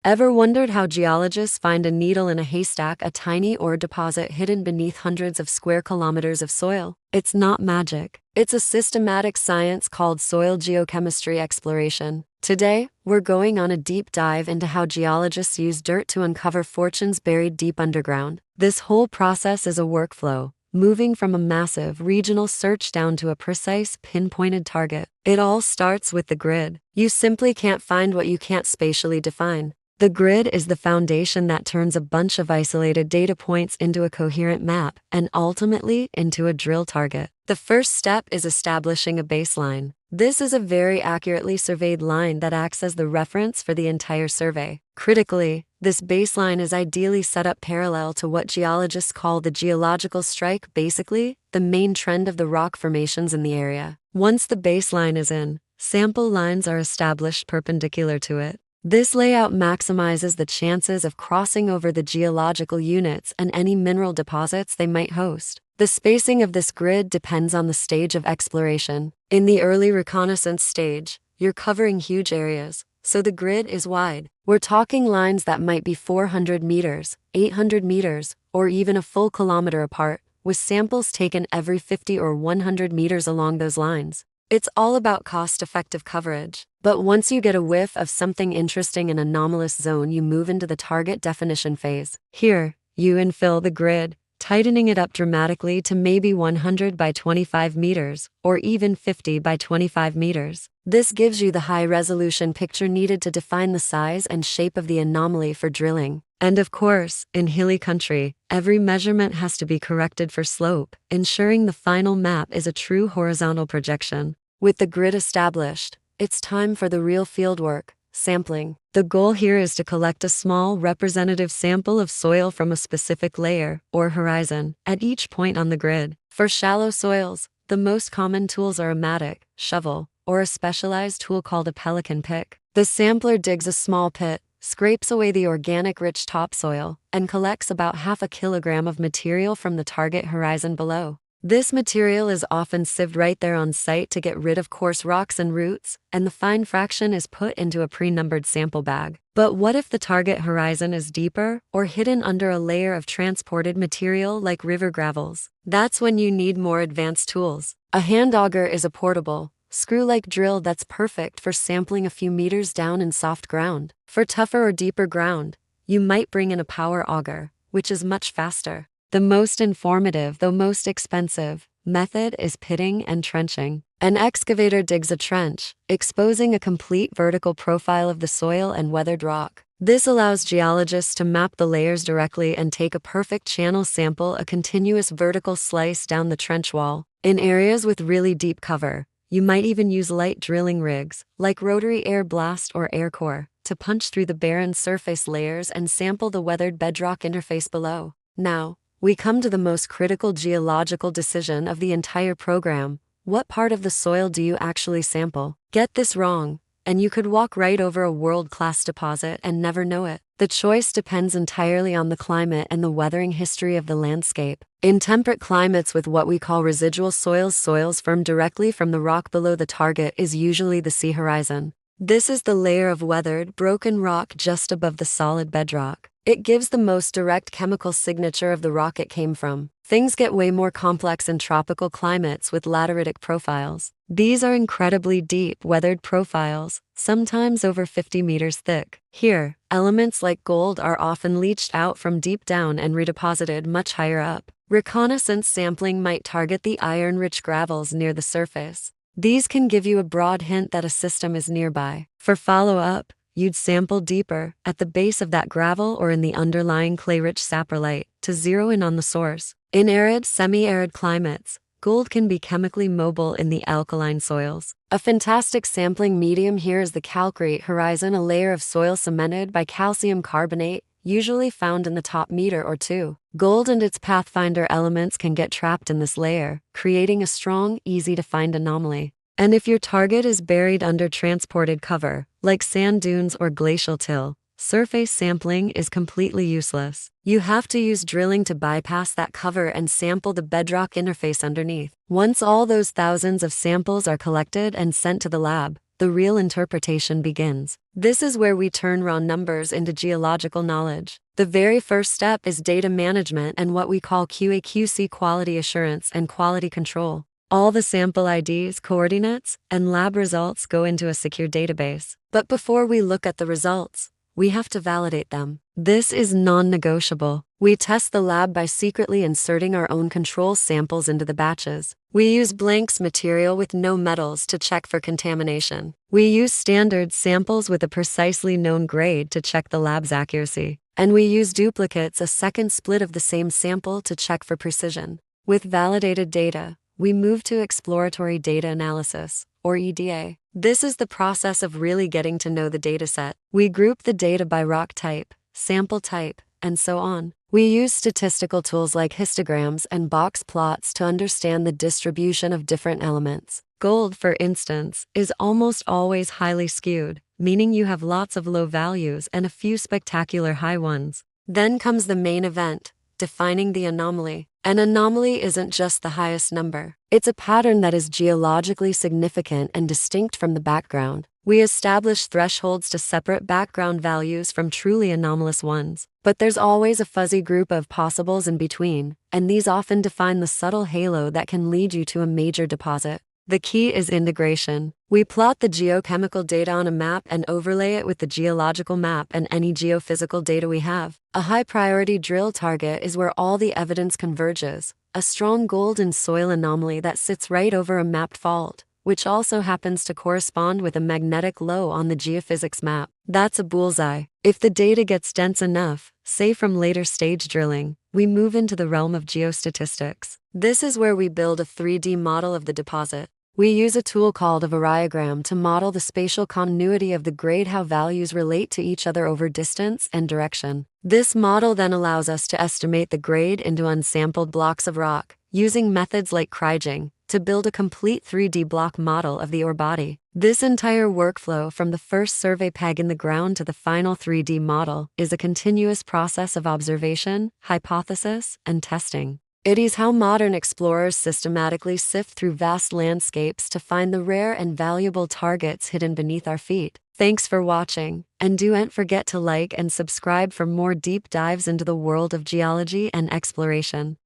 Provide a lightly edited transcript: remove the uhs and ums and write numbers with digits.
Ever wondered how geologists find a needle in a haystack, a tiny ore deposit hidden beneath hundreds of square kilometers of soil? It's not magic. It's a systematic science called soil geochemistry exploration. Today, we're going on a deep dive into how geologists use dirt to uncover fortunes buried deep underground. This whole process is a workflow, moving from a massive regional search down to a precise, pinpointed target. It all starts with the grid. You simply can't find what you can't spatially define. The grid is the foundation that turns a bunch of isolated data points into a coherent map and ultimately into a drill target. The first step is establishing a baseline. This is a very accurately surveyed line that acts as the reference for the entire survey. Critically, this baseline is ideally set up parallel to what geologists call the geological strike, basically, the main trend of the rock formations in the area. Once the baseline is in, sample lines are established perpendicular to it. This layout maximizes the chances of crossing over the geological units and any mineral deposits they might host. The spacing of this grid depends on the stage of exploration. In the early reconnaissance stage, you're covering huge areas, so the grid is wide. We're talking lines that might be 400 meters, 800 meters, or even a full kilometer apart, with samples taken every 50 or 100 meters along those lines. It's all about cost-effective coverage. But once you get a whiff of something interesting in an anomalous zone, you move into the target definition phase. Here, you infill the grid, tightening it up dramatically to maybe 100 by 25 meters, or even 50 by 25 meters. This gives you the high-resolution picture needed to define the size and shape of the anomaly for drilling. And of course, in hilly country, every measurement has to be corrected for slope, ensuring the final map is a true horizontal projection. With the grid established, it's time for the real fieldwork, sampling. The goal here is to collect a small representative sample of soil from a specific layer, or horizon, at each point on the grid. For shallow soils, the most common tools are a mattock, shovel, or a specialized tool called a pelican pick. The sampler digs a small pit, scrapes away the organic-rich topsoil, and collects about half a kilogram of material from the target horizon below. This material is often sieved right there on site to get rid of coarse rocks and roots, and the fine fraction is put into a pre-numbered sample bag. But what if the target horizon is deeper, or hidden under a layer of transported material like river gravels? That's when you need more advanced tools. A hand-auger is a portable, screw-like drill that's perfect for sampling a few meters down in soft ground. For tougher or deeper ground, you might bring in a power auger, which is much faster. The most informative, though most expensive, method is pitting and trenching. An excavator digs a trench, exposing a complete vertical profile of the soil and weathered rock. This allows geologists to map the layers directly and take a perfect channel sample, a continuous vertical slice down the trench wall. In areas with really deep cover, you might even use light drilling rigs, like rotary air blast or air core, to punch through the barren surface layers and sample the weathered bedrock interface below. Now, we come to the most critical geological decision of the entire program. What part of the soil do you actually sample? Get this wrong, and you could walk right over a world-class deposit and never know it. The choice depends entirely on the climate and the weathering history of the landscape. In temperate climates with what we call residual soils, soils formed directly from the rock below the target is usually the sea horizon. This is the layer of weathered, broken rock just above the solid bedrock. It gives the most direct chemical signature of the rock it came from. Things get way more complex in tropical climates with lateritic profiles. These are incredibly deep, weathered profiles, sometimes over 50 meters thick. Here, elements like gold are often leached out from deep down and redeposited much higher up. Reconnaissance sampling might target the iron-rich gravels near the surface. These can give you a broad hint that a system is nearby. For follow-up, you'd sample deeper, at the base of that gravel or in the underlying clay-rich saprolite, to zero in on the source. In arid, semi-arid climates, gold can be chemically mobile in the alkaline soils. A fantastic sampling medium here is the calcrete horizon, a layer of soil cemented by calcium carbonate, usually found in the top meter or two. Gold and its pathfinder elements can get trapped in this layer, creating a strong, easy-to-find anomaly. And if your target is buried under transported cover, like sand dunes or glacial till, surface sampling is completely useless. You have to use drilling to bypass that cover and sample the bedrock interface underneath. Once all those thousands of samples are collected and sent to the lab, the real interpretation begins. This is where we turn raw numbers into geological knowledge. The very first step is data management and what we call QA/QC, quality assurance and quality control. All the sample IDs, coordinates, and lab results go into a secure database. But before we look at the results, we have to validate them. This is non-negotiable. We test the lab by secretly inserting our own control samples into the batches. We use blanks material with no metals to check for contamination. We use standard samples with a precisely known grade to check the lab's accuracy. And we use duplicates, a second split of the same sample, to check for precision. With validated data, we move to exploratory data analysis, or EDA. This is the process of really getting to know the dataset. We group the data by rock type, sample type, and so on. We use statistical tools like histograms and box plots to understand the distribution of different elements. Gold, for instance, is almost always highly skewed, meaning you have lots of low values and a few spectacular high ones. Then comes the main event, defining the anomaly. An anomaly isn't just the highest number. It's a pattern that is geologically significant and distinct from the background. We establish thresholds to separate background values from truly anomalous ones. But there's always a fuzzy group of possibles in between, and these often define the subtle halo that can lead you to a major deposit. The key is integration. We plot the geochemical data on a map and overlay it with the geological map and any geophysical data we have. A high-priority drill target is where all the evidence converges, a strong gold in soil anomaly that sits right over a mapped fault, which also happens to correspond with a magnetic low on the geophysics map. That's a bullseye. If the data gets dense enough, say from later stage drilling, we move into the realm of geostatistics. This is where we build a 3D model of the deposit. We use a tool called a variogram to model the spatial continuity of the grade, how values relate to each other over distance and direction. This model then allows us to estimate the grade into unsampled blocks of rock, using methods like kriging, to build a complete 3D block model of the ore body. This entire workflow, from the first survey peg in the ground to the final 3D model, is a continuous process of observation, hypothesis, and testing. It is how modern explorers systematically sift through vast landscapes to find the rare and valuable targets hidden beneath our feet. Thanks for watching, and don't forget to like and subscribe for more deep dives into the world of geology and exploration.